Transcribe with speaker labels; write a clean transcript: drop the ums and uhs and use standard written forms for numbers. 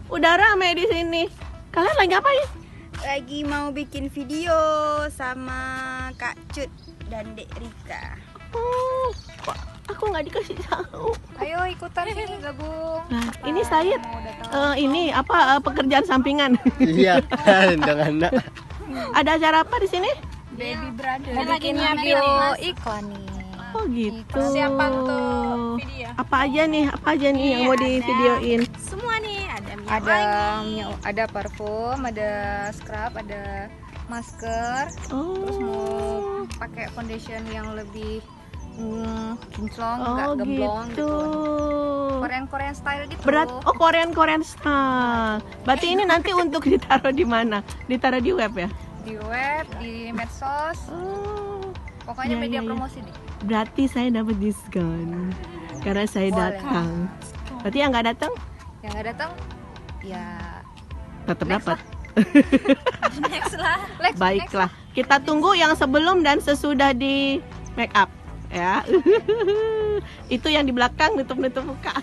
Speaker 1: udah rame di sini. Kalian lagi ngapain?
Speaker 2: Lagi mau bikin video sama Kak Cut dan Dek Rika.
Speaker 1: Oh, aku nggak dikasih tahu.
Speaker 3: Ayo ikutan sini gabung.
Speaker 1: Nah, ini Sayid. Ini apa pekerjaan sampingan?
Speaker 4: Iya, dengan anak.
Speaker 1: Ada acara apa di sini?
Speaker 3: Baby brother.
Speaker 2: Mau bikin video iklan nih.
Speaker 1: Oh gitu.
Speaker 3: Siapa tuh video?
Speaker 1: Apa aja nih? Yang mau di videoin?
Speaker 2: Semua nih, ada
Speaker 3: Ada parfum, ada scrub, ada masker. Terus
Speaker 1: Oh.
Speaker 3: mau pakai foundation yang lebih kinclong, nggak
Speaker 1: Oh
Speaker 3: gemblong
Speaker 1: gitu.
Speaker 3: Korean style gitu.
Speaker 1: Korean style. Berarti ini nanti untuk ditaruh di mana? Ditaruh di web ya?
Speaker 3: Di web, di medsos,
Speaker 1: Oh.
Speaker 3: pokoknya
Speaker 1: Ya,
Speaker 3: media
Speaker 1: ya, ya.
Speaker 3: promosi deh.
Speaker 1: Berarti saya dapat diskon karena saya
Speaker 3: Boleh.
Speaker 1: datang. Berarti yang nggak datang
Speaker 3: Yang nggak datang, ya
Speaker 1: tetap
Speaker 3: Next
Speaker 1: dapat.
Speaker 3: next lah. Next,
Speaker 1: Baiklah, kita tunggu yang sebelum dan sesudah di make up ya. Itu yang di belakang nutup muka.